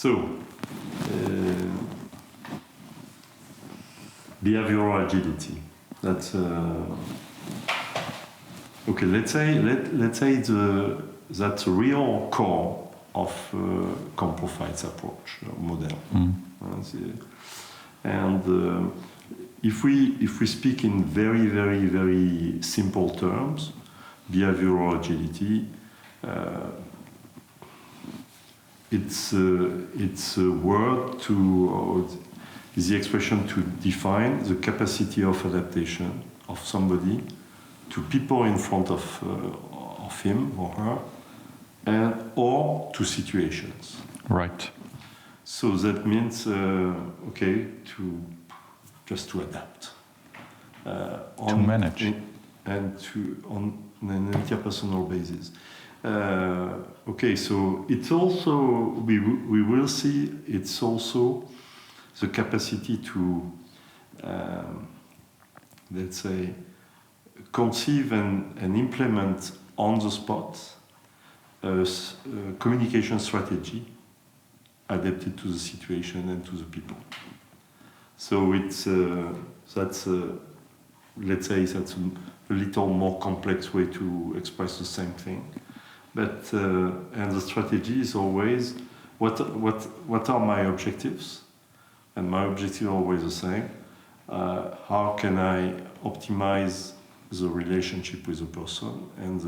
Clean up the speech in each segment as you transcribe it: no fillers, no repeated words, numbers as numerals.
So, behavioral agility. That's okay. Let's say that's a real core of Comprofites approach model. And if we speak in very, very, very simple terms, behavioral agility, it's a word is the expression to define the capacity of adaptation of somebody to people in front of him or her, or to situations. Right. So that means to adapt, to manage, and on an interpersonal basis. So it's also we will see it's also the capacity to let's say conceive and implement on the spot a communication strategy adapted to the situation and to the people. So it's let's say that's a little more complex way to express the same thing, but and the strategy is always what are my objectives, and my objective is always the same. How can I optimize the relationship with the person and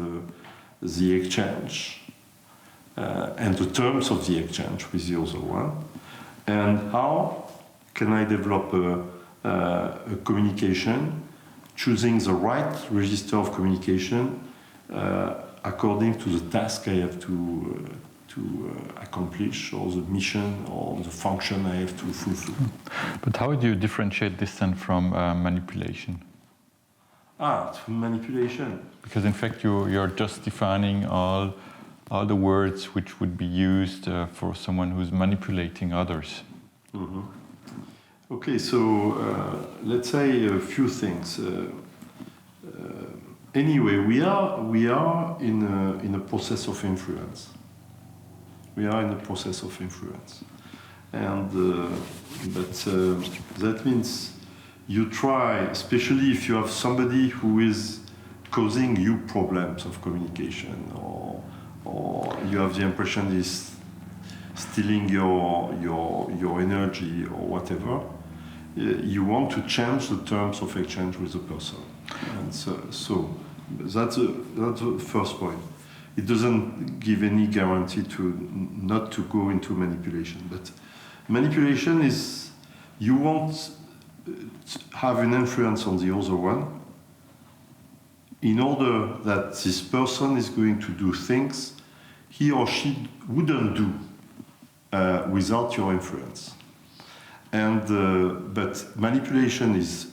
the exchange and the terms of the exchange with the other one, and how can I develop a communication, choosing the right register of communication according to the task I have to accomplish, or the mission or the function I have to fulfill. But how do you differentiate this then from manipulation? Manipulation. Because in fact you're just defining all the words which would be used for someone who's manipulating others. Mm-hmm. Okay, so let's say a few things. Anyway, we are in a process of influence. We are in a process of influence, and that means you try, especially if you have somebody who is causing you problems of communication, or you have the impression he's stealing your energy or whatever. You want to change the terms of exchange with the person, and so that's the first point. It doesn't give any guarantee not to go into manipulation, but manipulation is you want to have an influence on the other one in order that this person is going to do things he or she wouldn't do without your influence. And but manipulation is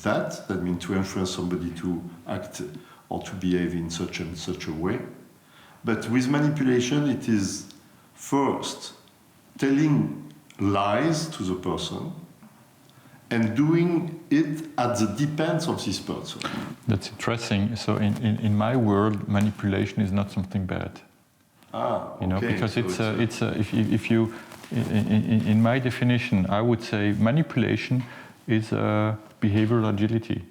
that means to influence somebody to act or to behave in such and such a way. But with manipulation, it is first telling lies to the person and doing it at the demands of this person. That's interesting. So in my world, manipulation is not something bad. Okay. You know, because if you in my definition, I would say manipulation is behavioral agility,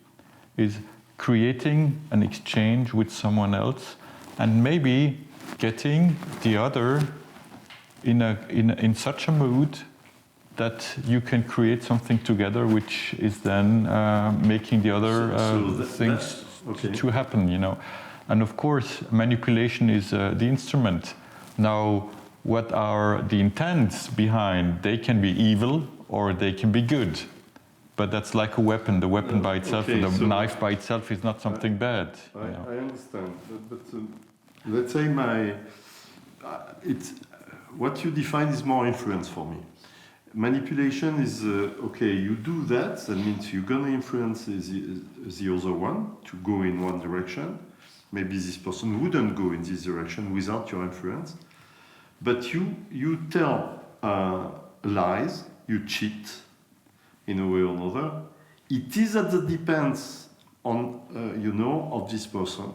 is creating an exchange with someone else and maybe getting the other in such a mood that you can create something together, which is then making the other things to happen, you know. And of course, manipulation is the instrument. Now, what are the intents behind? They can be evil or they can be good. But that's like a weapon. The weapon by itself, and the knife by itself is not something bad. I understand. But let's say what you define is more influence for me. Manipulation is, you do that means you're going to influence the other one to go in one direction. Maybe this person wouldn't go in this direction without your influence. But you tell lies, you cheat in a way or another. It is at the depends on, of this person.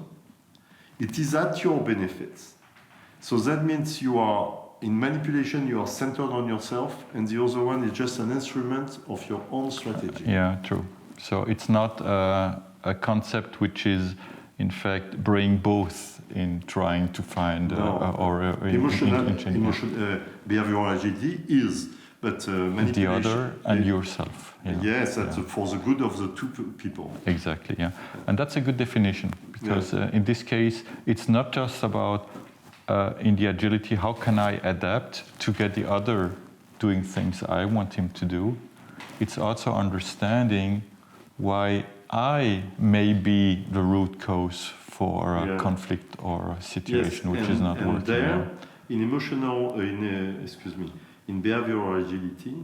It is at your benefit. So that means you are in manipulation, you are centered on yourself, and the other one is just an instrument of your own strategy. Yeah, true. So it's not a concept which is, in fact, bring both in trying to find behavioral agility is, but manipulation. The other and yourself. Yeah. Yes, that's for the good of the two people. Exactly, yeah. And that's a good definition, because in this case, it's not just about, in the agility, how can I adapt to get the other doing things I want him to do. It's also understanding why I may be the root cause for a conflict or a situation which is not working. There, in in behavioral agility,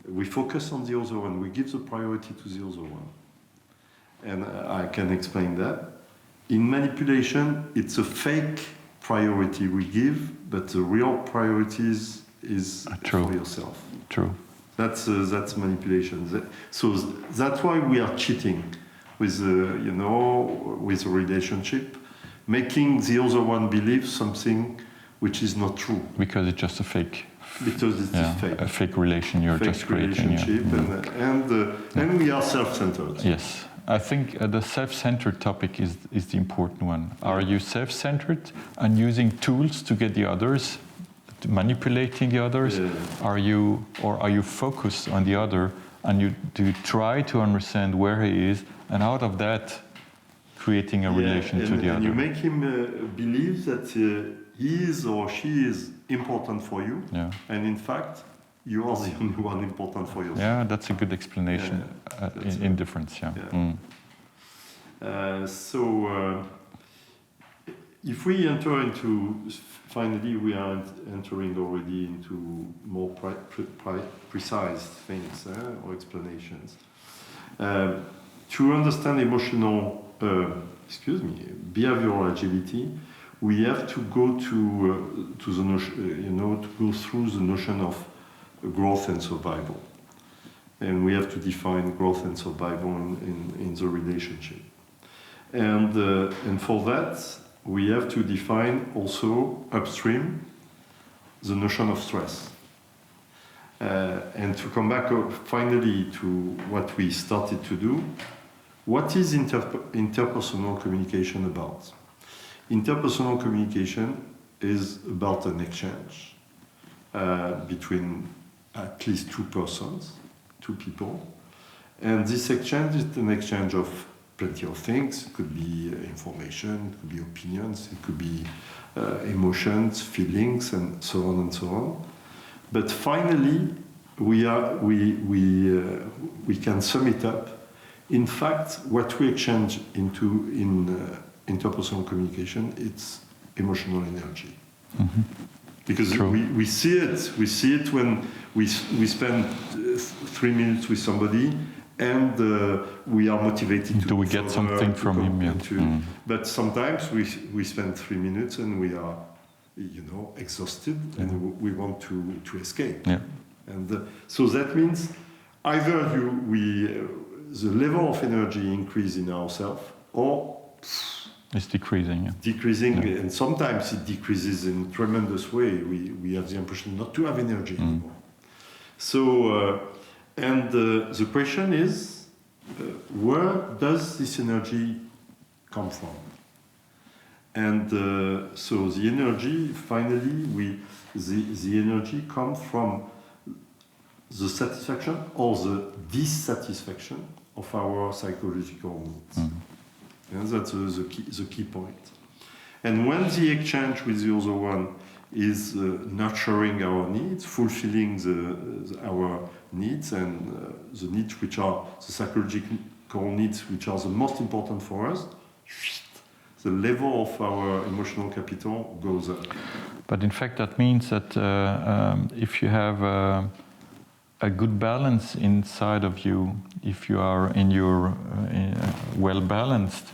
we focus on the other one. We give the priority to the other one. And I can explain that. In manipulation, it's a fake priority we give, but the real priority is for yourself. True. That's manipulation. So that's why we are cheating with with a relationship, making the other one believe something which is not true. Because it's just a fake. Because it's fake. A fake relation you're fake just creating. Relationship, and we are self-centered. Yes. I think the self-centered topic is the important one. Are you self-centered and using tools to get the others, manipulating the others? Are you focused on the other and do you try to understand where he is, and out of that creating a relation to the other? And you make him believe that he is or she is important for you, and in fact you are the only one important for yourself. Yeah, that's a good explanation in difference. If we enter into, finally we are entering already into more precise things or explanations. To understand behavioral agility, we have to go to the notion, to go through the notion of growth and survival, and we have to define growth and survival in the relationship, and for that we have to define also upstream the notion of stress, and to come back finally to what we started to do. What is interpersonal communication about? Interpersonal communication is about an exchange between at least two people. And this exchange is an exchange of plenty of things. It could be information, it could be opinions, it could be emotions, feelings, and so on and so on. But finally, we can sum it up. In fact, what we exchange in interpersonal communication, it's emotional energy. Mm-hmm. Because we see it when we spend 3 minutes with somebody, and we are motivated to. Do we get something from him? Yeah. But sometimes we spend 3 minutes and we are, exhausted, and we want to escape. Yeah. And so that means either the level of energy increase in ourselves, or it's decreasing. Yeah. Decreasing, and sometimes it decreases in a tremendous way. We have the impression not to have energy anymore. So, the question is, where does this energy come from? And so the energy, finally, the energy comes from the satisfaction or the dissatisfaction of our psychological needs. Mm-hmm. And that's the key point. And when the exchange with the other one is nurturing our needs, fulfilling our needs, and the needs which are the psychological needs which are the most important for us, the level of our emotional capital goes up. But in fact, that means that if you have a good balance inside of you, if you are in your well balanced,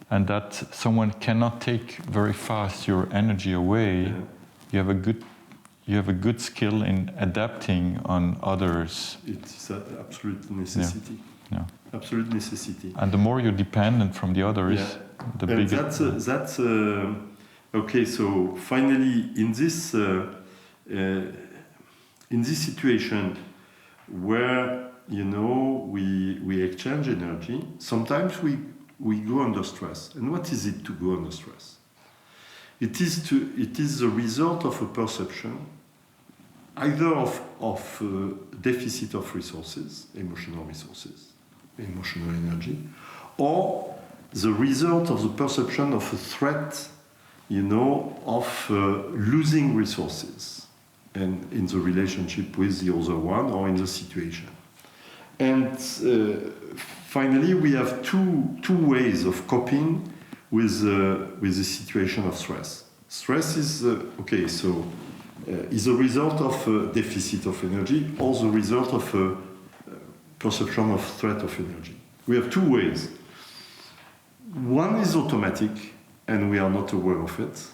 and that someone cannot take very fast your energy away, you have a good skill in adapting on others. It's an absolute necessity. Yeah. Absolute necessity. And the more you're dependent from the others, the bigger. That's okay. So finally, in this in this situation where we exchange energy, sometimes we go under stress. And what is it to go under stress? It is the result of a perception, either of deficit of resources, emotional energy, or the result of the perception of a threat, of losing resources, and in the relationship with the other one or in the situation. And finally, we have two ways of coping with the situation of stress. Stress is is a result of a deficit of energy or the result of a perception of threat of energy. We have two ways. One is automatic, and we are not aware of it.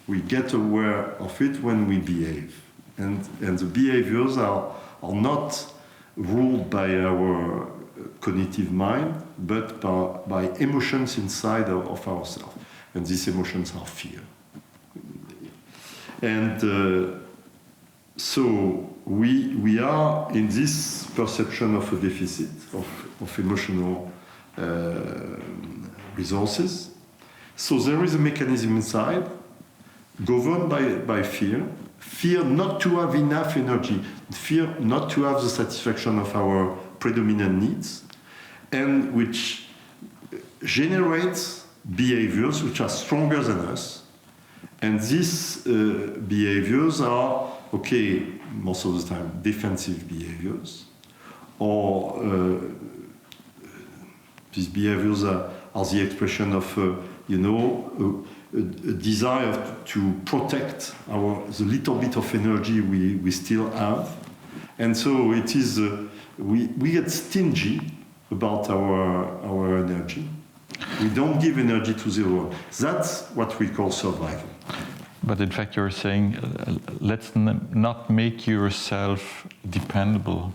We get aware of it when we behave. And the behaviors are not ruled by our cognitive mind, but by emotions inside of ourselves. And these emotions are fear. And so we are in this perception of a deficit of emotional resources. So there is a mechanism inside governed by fear. Fear not to have enough energy, fear not to have the satisfaction of our predominant needs, and which generates behaviors which are stronger than us. And these behaviors are, most of the time, defensive behaviors, or these behaviors are the expression of, a desire to protect the little bit of energy we still have. And so it is, we get stingy about our energy. We don't give energy to the world. That's what we call survival. But in fact, you're saying, let's not make yourself dependable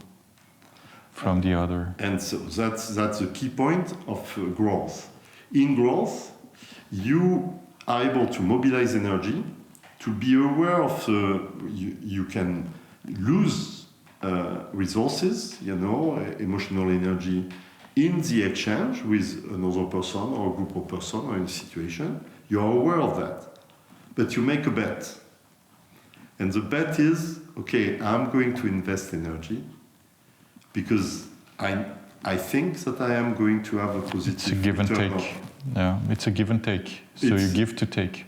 from the other. And so that's the key point of growth. In growth, you are able to mobilize energy, to be aware of you can lose resources, emotional energy in the exchange with another person or a group of persons or in a situation. You are aware of that. But you make a bet. And the bet is, I'm going to invest energy because I think that I am going to have a positive It's a give and return. take. Yeah, it's a give and take. So you give to take.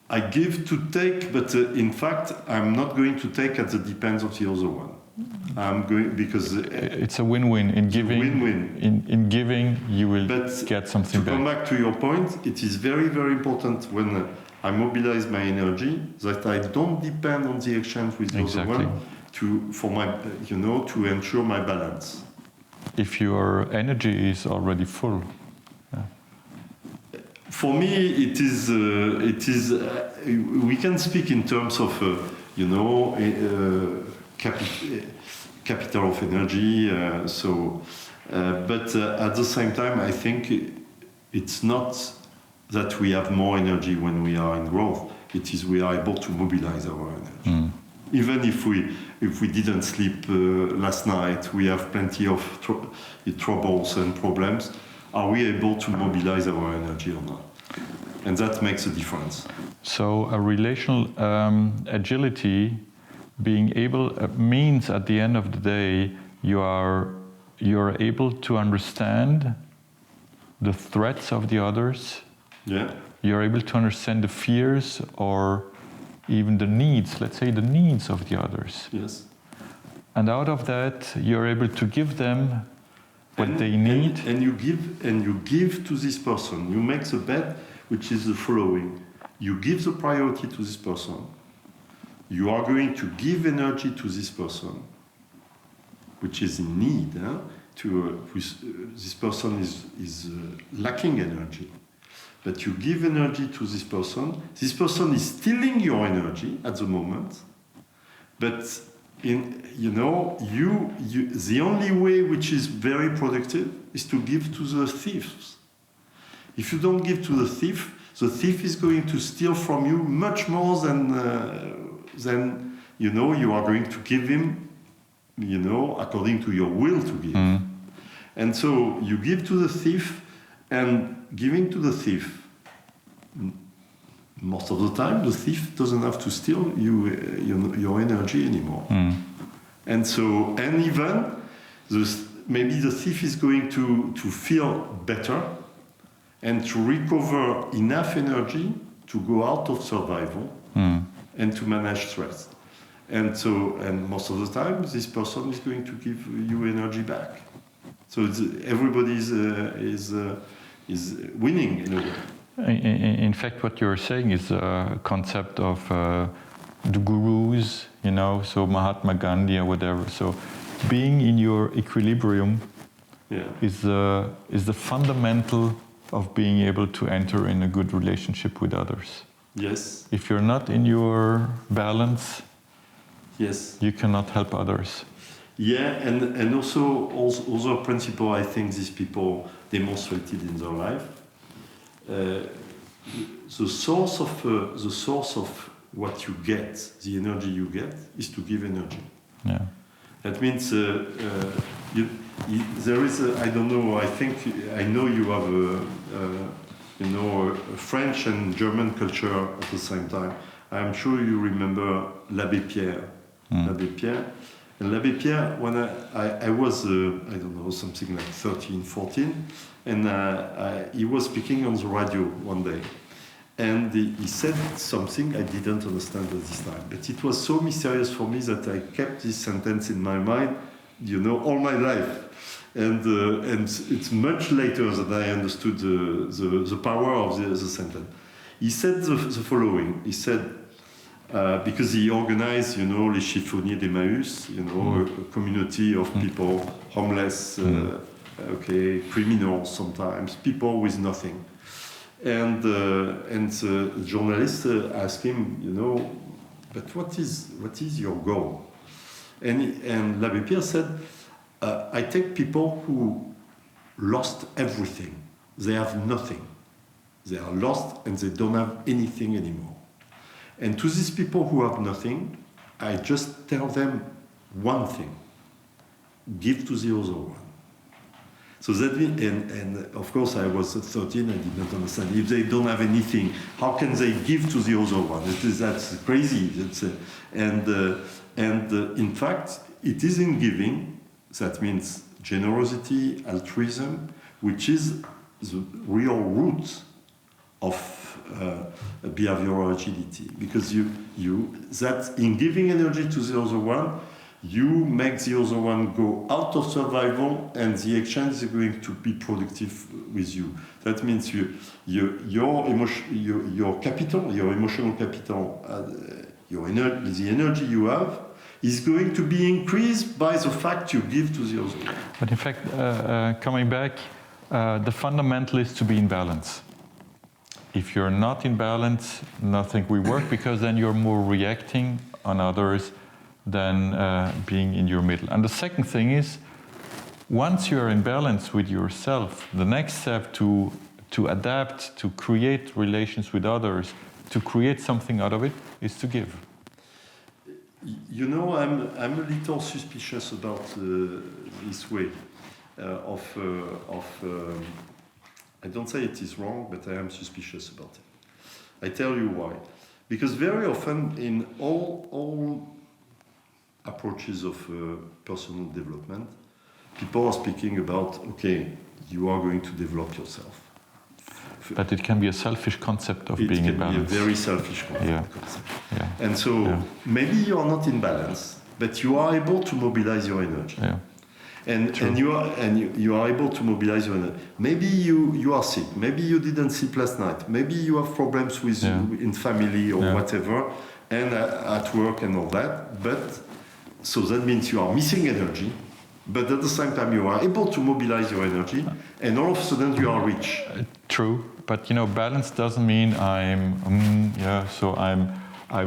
I give to take, but in fact, I'm not going to take at the expense of the other one. I'm going because it's a win-win. In giving, in giving, you will get something back. To come back to your point, it is very, very important when I mobilize my energy that I don't depend on the exchange with the other one to ensure my balance. If your energy is already full. For me, it is. We can speak in terms of, capital of energy. But at the same time, I think it's not that we have more energy when we are in growth. It is we are able to mobilize our energy. Even if we didn't sleep last night, we have plenty of troubles and problems. Are we able to mobilize our energy or not? And that makes a difference. So a relational agility, being able, means at the end of the day, you are able to understand the threats of the others. Yeah. You're able to understand the fears or even the needs, let's say the needs of the others. Yes. And out of that, you're able to give them what they need. And you give to this person. You make the bet, which is the following. You give the priority to this person. You are going to give energy to this person, which is in need. This person is lacking energy. But you give energy to this person. This person is stealing your energy at the moment. But the only way which is very productive is to give to the thieves. If you don't give to the thief is going to steal from you much more than then you are going to give him, according to your will to give. And so you give to the thief, and giving to the thief, most of the time, the thief doesn't have to steal your energy anymore. And so, and even maybe the thief is going to feel better and to recover enough energy to go out of survival and to manage stress. And so, and most of the time, this person is going to give you energy back. So everybody is winning in a way. In fact, what you're saying is a concept of the gurus, so Mahatma Gandhi or whatever. So being in your equilibrium is the fundamental of being able to enter in a good relationship with others. Yes. If you're not in your balance, yes, you cannot help others. Yeah, and also other principle I think these people demonstrated in their life. The source of what you get, the energy you get, is to give energy. Yeah. That means there is I don't know. I know you have a French and German culture at the same time. I'm sure you remember l'Abbé Pierre. L'Abbé Pierre. And l'Abbé Pierre, when I was, I don't know, something like 13, 14, and he was speaking on the radio one day. And he said something I didn't understand at this time. But it was so mysterious for me that I kept this sentence in my mind, all my life. And it's much later that I understood the power of the sentence. He said the following. He said, because he organized, les chiffonniers d'Emmaüs, a community of people, homeless, criminals sometimes, people with nothing. And the journalist asked him, but what is your goal? And l'Abbé Pierre said, I take people who lost everything. They have nothing. They are lost and they don't have anything anymore. And to these people who have nothing, I just tell them one thing: give to the other one. So that means, and of course I was 13, I did not understand. If they don't have anything, how can they give to the other one? That's crazy. And in fact, it is in giving, that means generosity, altruism, which is the real root of behavioral agility, because that in giving energy to the other one, you make the other one go out of survival, and the exchange is going to be productive with you. That means your capital, your emotional capital, the energy you have is going to be increased by the fact you give to the other one. But in fact, coming back, the fundamental is to be in balance. If you're not in balance, nothing will work, because then you're more reacting on others than being in your middle. And the second thing is, once you're in balance with yourself, the next step to adapt, to create relations with others, to create something out of it, is to give. I'm a little suspicious about this way of I don't say it is wrong, but I am suspicious about it. I tell you why. Because very often in all approaches of personal development, people are speaking about, okay, you are going to develop yourself. But it can be a selfish concept of being in balance. It can be a very selfish concept. Yeah. And so maybe you are not in balance, but you are able to mobilize your energy. Yeah. And you are able to mobilize your energy. Maybe you are sick. Maybe you didn't sleep last night. Maybe you have problems with in family or whatever, and at work and all that. But so that means you are missing energy. But at the same time, you are able to mobilize your energy, and all of a sudden you are rich. True, but balance doesn't mean I'm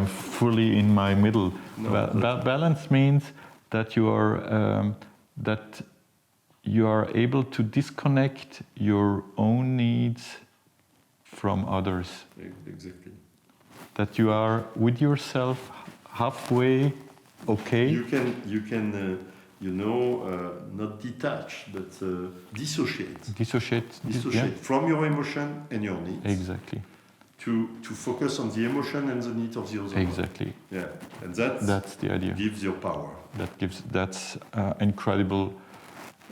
fully in my middle. No, balance means that you are able to disconnect your own needs from others. Exactly. That you are with yourself halfway okay. You can not detach, but dissociate. Dissociate. Dissociate from your emotion and your needs. Exactly. To focus on the emotion and the need of the other one. Exactly. Yeah, and that's the idea. Gives your power. That's incredible,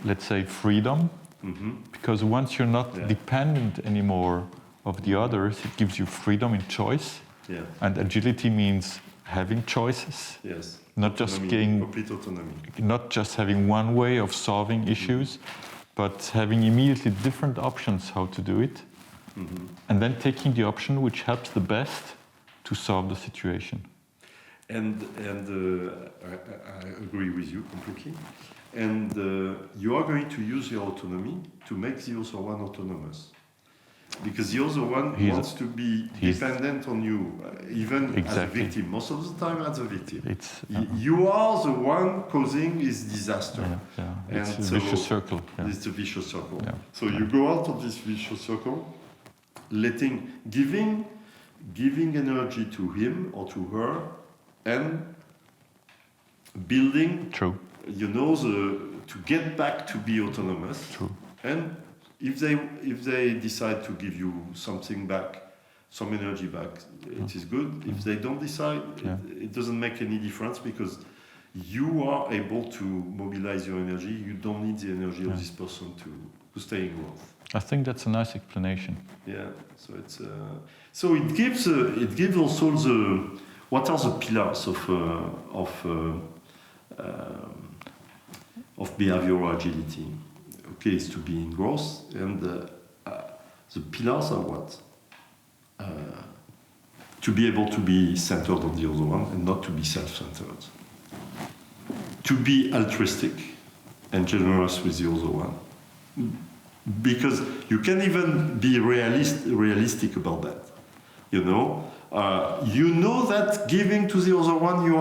let's say, freedom. Mm-hmm. Because once you're not dependent anymore of the others, it gives you freedom in choice. Yeah. And agility means having choices. Yes. Not just complete autonomy. Not just having one way of solving issues, but having immediately different options how to do it. Mm-hmm. And then taking the option which helps the best to solve the situation. And I agree with you completely. And you are going to use your autonomy to make the other one autonomous. Because the other one wants to be dependent on you, even as a victim. Most of the time as a victim. You are the one causing his disaster. Yeah. And it's a vicious circle. Yeah. It's a vicious circle. Yeah. So you go out of this vicious circle, giving energy to him or to her, and building, to get back to be autonomous. True. And if they decide to give you something back, some energy back, it is good. If they don't decide, it doesn't make any difference because you are able to mobilize your energy. You don't need the energy of this person to stay in growth. I think that's a nice explanation. Yeah. So it's it gives also what are the pillars of behavioral agility. Okay, it's to be in growth, and the pillars are what? To be able to be centered on the other one and not to be self-centered. To be altruistic and generous with the other one. Because you can even be realistic about that. You know that giving to the other one, you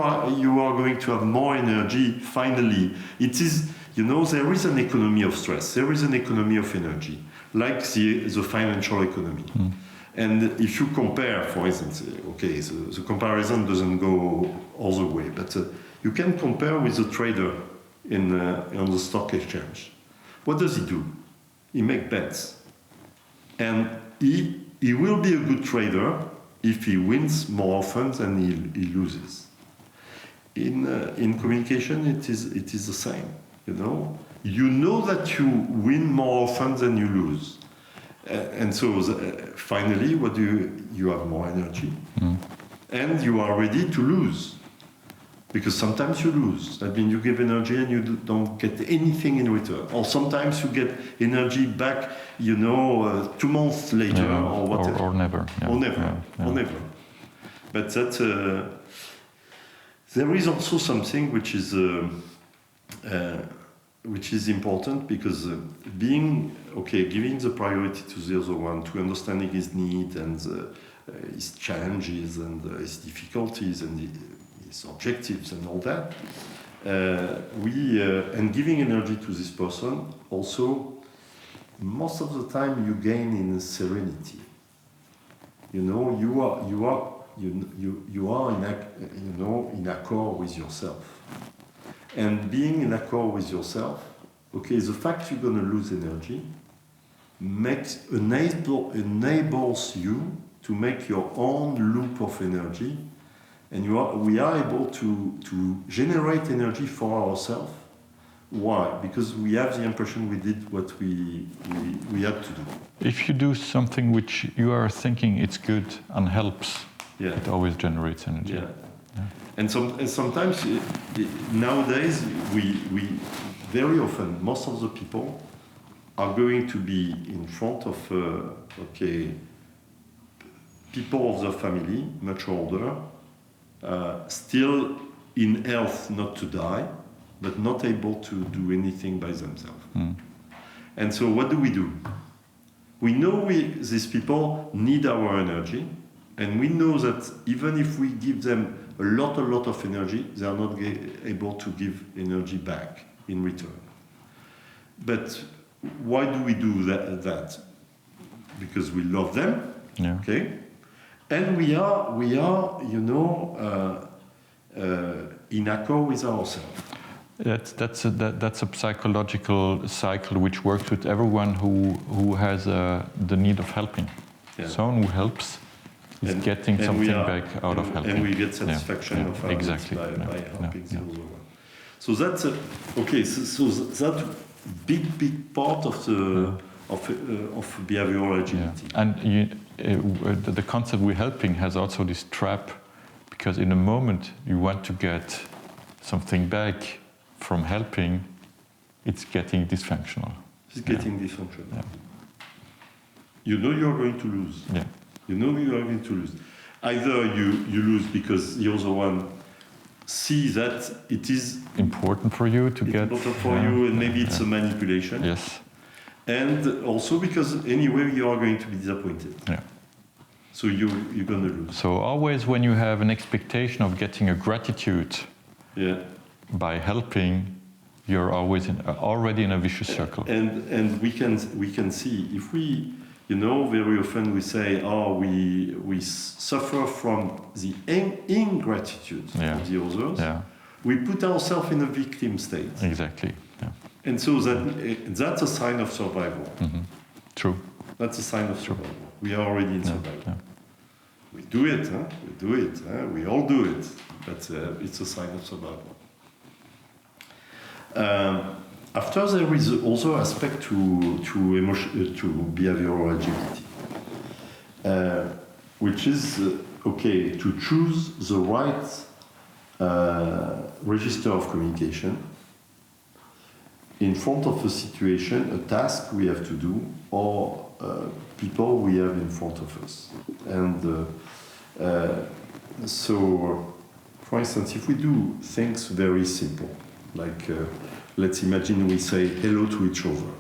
are going to have more energy. Finally, it is. There is an economy of stress. There is an economy of energy, like the financial economy. Mm. And if you compare, for instance, the comparison doesn't go all the way, but you can compare with a trader on the stock exchange. What does he do? He makes bets, and he will be a good trader if he wins more often than he loses. In communication, it is the same. You know that you win more often than you lose. And so finally, what you have more energy. Mm. And you are ready to lose. Because sometimes you lose. That means you give energy and you don't get anything in return. Or sometimes you get energy back, 2 months later or whatever. Or never. Yeah. Or never. Or never. But there is also something which is important because giving the priority to the other one, to understanding his need and his challenges and his difficulties and his objectives and all that, and giving energy to this person also, most of the time you gain in serenity. You are in accord with yourself. And being in accord with yourself, the fact you're going to lose energy enables you to make your own loop of energy, and we are able to generate energy for ourselves. Why? Because we have the impression we did what we had to do. If you do something which you are thinking it's good and helps, it always generates energy. Yeah. And sometimes, nowadays, we very often, most of the people are going to be in front of, people of their family, much older, still in health not to die, but not able to do anything by themselves. Mm. And so what do? We know these people need our energy, and we know that even if we give them a lot of energy, they are not able to give energy back in return. But why do we do that? Because we love them, okay? And we are in accord with ourselves. That's a psychological cycle which works with everyone who has the need of helping. Yeah. Someone who helps is getting something back out of helping. And we get satisfaction of our exactly. by helping the other one. So that's okay. So that big part of the of behavioral agility. Yeah. And the concept we're helping has also this trap, because in a moment you want to get something back from helping, it's getting dysfunctional. It's getting dysfunctional. Yeah. You know you are going to lose. Yeah. You know you are going to lose. Either you lose because the other one sees that it is important for you to get important for you, and maybe it's a manipulation. Yes. And also because anyway you are going to be disappointed. Yeah. So you're going to lose. So always when you have an expectation of getting a gratitude Yeah. by helping, you're always already in a vicious circle. And we can see if we, very often we say, we suffer from the ingratitude of the others. Yeah. We put ourselves in a victim state. Exactly. Yeah. And so that's a sign of survival. Mm-hmm. True. That's a sign of survival. We are already in survival. Yeah. We do it, huh? We do it. Huh? We all do it. But it's a sign of survival. After there is also aspect to behavioral agility, which is to choose the right register of communication in front of a situation, a task we have to do, or people we have in front of us. And so, for instance, if we do things very simple, like let's imagine we say hello to each other.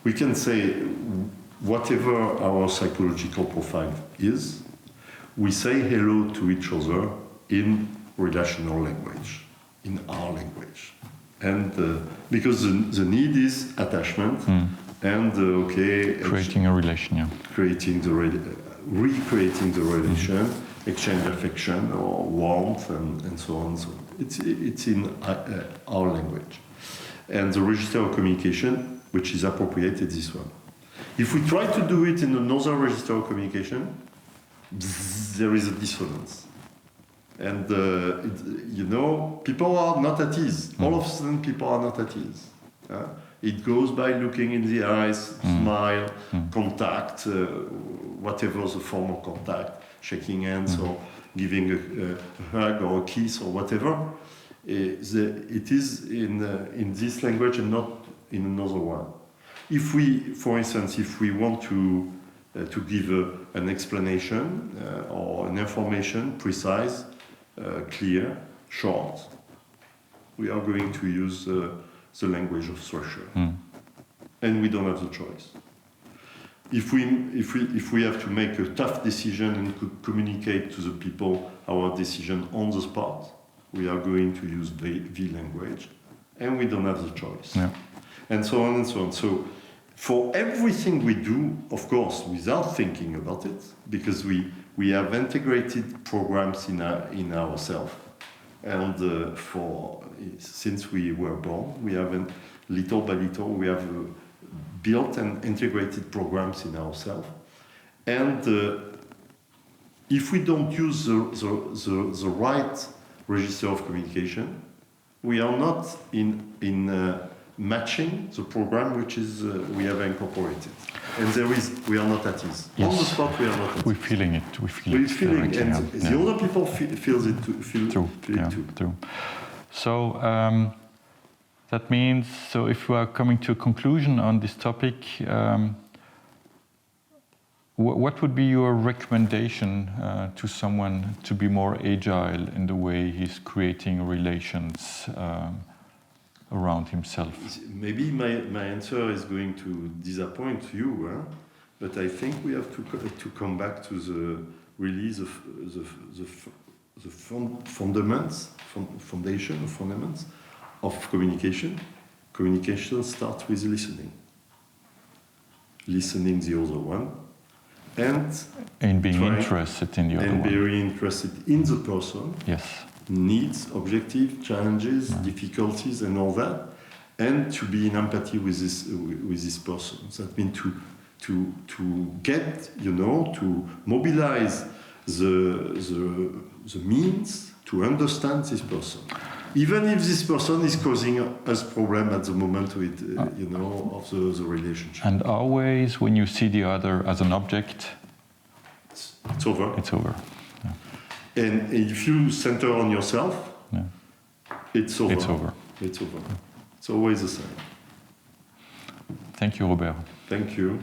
We can say whatever our psychological profile is, we say hello to each other in relational language, in our language. And because the need is attachment and creating a relation, recreating the relation, exchange affection or warmth and so on. So it's in our language. And the register of communication, which is appropriate, is this one. If we try to do it in another register of communication, there is a dissonance. And, people are not at ease. All of a sudden, people are not at ease. It goes by looking in the eyes, smile, contact, whatever the form of contact, shaking hands or giving a hug or a kiss or whatever. It is in this language and not in another one. If we, for instance, if we want to give an explanation or an information precise, clear, short, we are going to use the language of structure, and we don't have the choice. If we have to make a tough decision and communicate to the people our decision on the spot, we are going to use the language, and we don't have the choice, and so on and so on. So, for everything we do, of course, without thinking about it, because we have integrated programs in ourselves, and since we were born, we have little by little we have built and integrated programs in ourselves, and if we don't use the right register of communication, we are not in matching the program which is we have incorporated, and we are not at ease. Yes. On the spot, we are not at ease. We're feeling it. We're feeling directly, and yeah. the other people feel it too. True. So that means, so if we are coming to a conclusion on this topic, what would be your recommendation to someone to be more agile in the way he's creating relations around himself? Maybe my answer is going to disappoint you, but I think we have to come back to the release of the fundaments of communication. Communication starts with listening the other one, and being interested in the other one. And very interested in the person. Yes. needs, objectives, challenges, difficulties, and all that, and to be in empathy with this person. That means to get, to mobilize the means to understand this person, even if this person is causing us problem at the moment with, of the relationship. And always, when you see the other as an object, it's over. It's over. Yeah. And if you center on yourself, it's over. It's over. It's over. It's always the same. Thank you, Robert. Thank you.